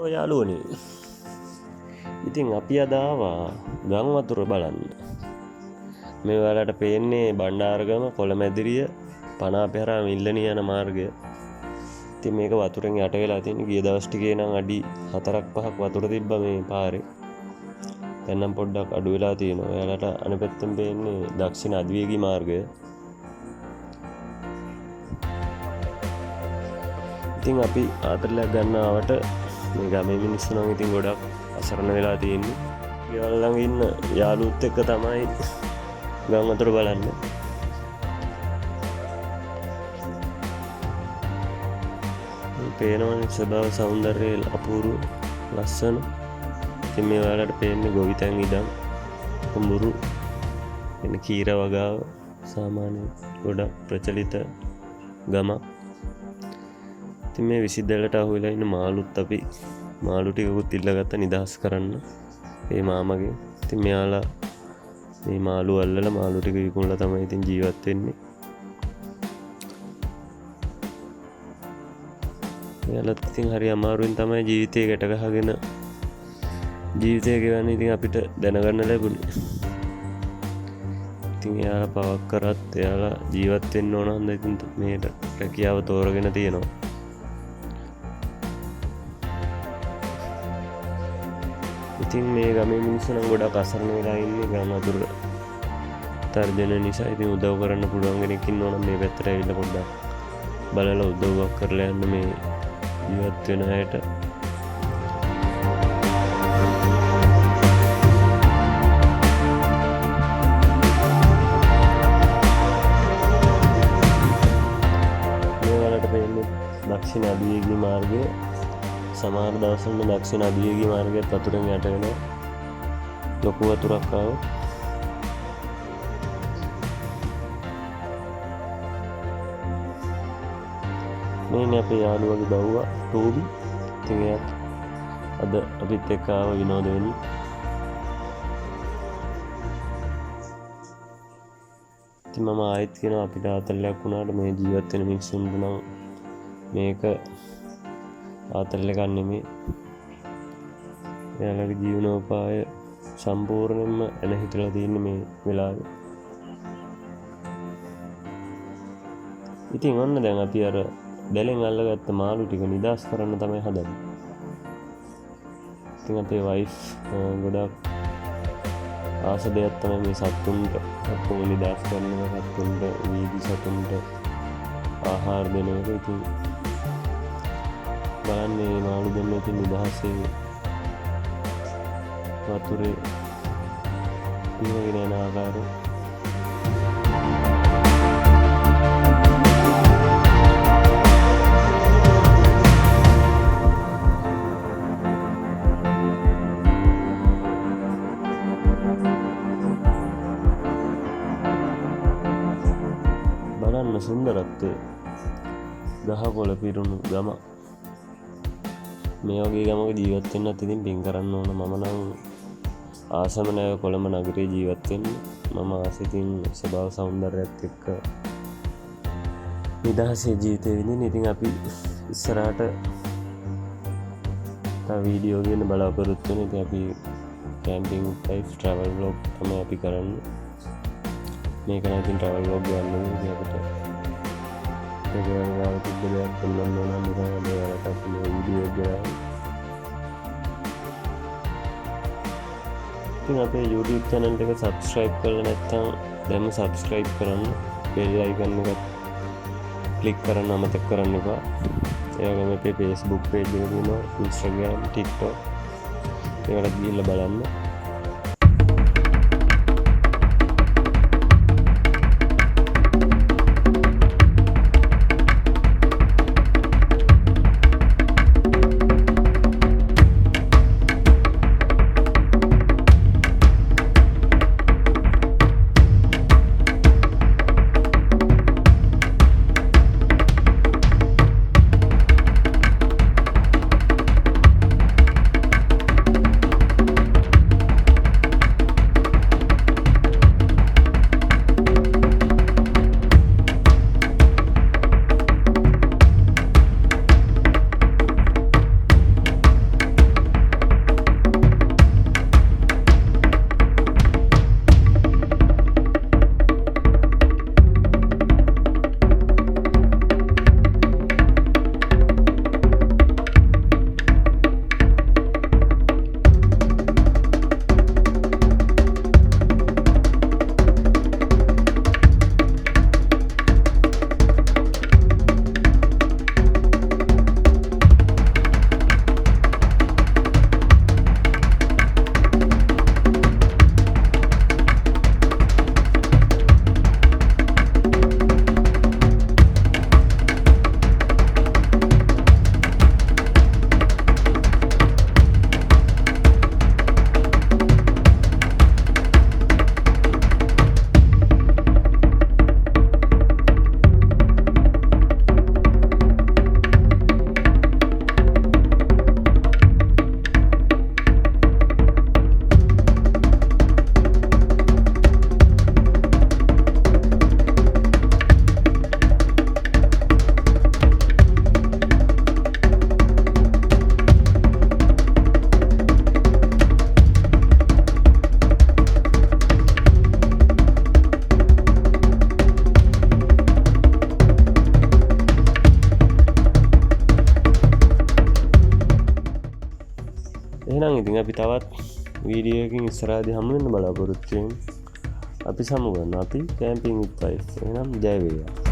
ඔය යාළුවනේ. ඉතින් අපි අද ආවා ගම් වතුර බලන්න. මේ ඔයාලට පේන්නේ බණ්ඩාරගම කොළමැදිරිය පනාපෙහරා මිල්ලණිය යන මාර්ගය. ඉතින් මේක වතුරෙන් යට වෙලා තියෙන ගිය දවස් ටිකේ නම් අඩි 4-5ක් වතුර තිබ්බා මේ පාරේ. දැන් නම් පොඩ්ඩක් අඩු වෙලා තියෙනවා. ඔයාලට අනිත් පැත්තෙන් පේන්නේ දක්ෂිණ අධිවේගී මාර්ගය. ඉතින් අපි ආතරලක් ගන්නවට මේ ගමේ මිනිස්සු නම් ඉතින් ගොඩක් අසරණ වෙලා තියෙන්නේ. ගෙවල් ළඟ ඉන්න යාළුවොත් එක්ක තමයි ගම් වතුර බලන්නේ. මේ පේනවනේ ස්වභාව සෞන්දර්යය අපූර්ව ලස්සන. ඉතින් මේ ඔයාලට පේන්නේ ගොවිතැන් ඉඩම් කුඹුරු එන කීර වගාව සාමාන්‍ය ගොඩක් ප්‍රචලිත ගමක්. ඉතින් මේ විසිද්දලට අහුවෙලා ඉන්න මාළුත් අපි මාළු ටිකකුත් ඉල්ලගත්ත නිදහස් කරන්න ඒ මාමගේ. ඉතින් මෙයාලා මේ මාළු අල්ලලා මාළු ටික විකුණලා තමයි ඉතින් ජීවත් වෙන්නේ. එයාලත් ඉතින් හරි අමාරුවෙන් තමයි ජීවිතේ ගැට ගහගෙන ජීවිතය ගෙවන්නේ. ඉතින් අපිට දැනගන්න ලැබුණේ. ඉතින් එයාලා පවක් කරත් එයාලා ජීවත් වෙන්න ඕන හන්ද ඉතින් මේට රැකියාව තෝරගෙන තියෙනවා. ඉතින් මේ ගමේ මිනිස්සු නම් ගොඩක් අසරණ වෙලා ඉන්නේ ගම් වතුර තර්ජන නිසා. ඉතින් උදව් කරන්න පුළුවන් කෙනෙක් ඉන්නවා නම් මේ පැත්තට ඇවිල්ලා පොඩ්ඩක් බලලා උදව්වක් කරලා යන්න මේ ජීවත් වෙන අයට. මේ වලට පෙන්නේ දක්ෂිණ අධිවේගී මාර්ගය. සමහර දවස්වල දක්ෂිණ අධිවේගී මාර්ගයත් වතුරෙන් යට වෙනවා. ලොකු වතුරක් ආවොත්. මේ අපේ යාළුවගේ බව්වා ටෝබි. ඉතින් එයාත් අද අපිත් එක්ක ආව විනෝද වෙන්න. ඉතින් මම ආයෙත් කියනවා අපිට ආතල්ලයක් වුණාට මේ ජීවත් වෙන මිනිස්සුන්ට නම් මේක ආතල් එකක් නෙමෙයි. එයාලගේ ජීවනෝපාය සම්පූර්ණයෙන්ම එන හිටලා තියෙන්නේ මේ වෙලාවේ. ඉතින් ඔන්න දැන් අපි අර දැලෙන් අල්ලගත්ත මාළු ටික නිදාස් කරන්න තමයි හදන්නේ. ඉතින් අපේ වයිෆ් ගොඩක් ආස දෙයක් තමයි මේ සතුන්ට ඔක්කොම නිදාස් කරනවා. සතුන්ට වීදි සතුන්ට ආහාර දෙන එක. ඉතින් බලන්නේ මාළු දෙන්න ඉතින් නිදහසේ වතුරේ පීනගෙන යන ආකාරය. බලන්න සුන්දරත්වය. ගහකොළ පිරුණු ගම. මේ වගේ ගමක ජීවත් වෙන්නත් ඉතින් පින් කරන්න ඕන. මම නම් ආසම නැහැ කොළඹ නගරේ ජීවත් වෙන්න. මම ආසිතින් ස්වභාව සෞන්දර්යයත් එක්ක නිදහසේ ජීවිතේ විඳින්න. ඉතින් අපි ඉස්සරහට තව වීඩියෝ ගන්න බලාපොරොත්තු වෙන. ඉතින් අපි කැම්පින් ටයිප් ට්‍රැවල් ව්ලොග් තමයි අපි කරන්නේ. මේක නම් ඉතින් ට්‍රැවල් ව්ලොග් ගන්න ඕනේ. අපිට ඒකවල තිබ්බ දෙයක් පෙන්වන්න ඕන නම් මොකද ඔයාලට අපි වීඩියෝ එක ගන්න. ඉතින් අපේ YouTube channel එක subscribe කරලා නැත්නම් දැන්ම subscribe කරන්න. bell icon එක click කරන්න අමතක කරන්න එපා. ඒ වගේම අපේ Facebook page එක තියෙනවා, Instagram, TikTok ඒකට ගිහිල්ලා බලන්න. එහෙනම් ඉතින් අපි තවත් වීඩියෝ එකකින් ඉස්සරහදී හමු වෙන්න බලාපොරොත්තු වෙමු. අපි සමු ගන්න අපි කැම්පින් විත් වයිෆ්. එහෙනම් ජය වේවා.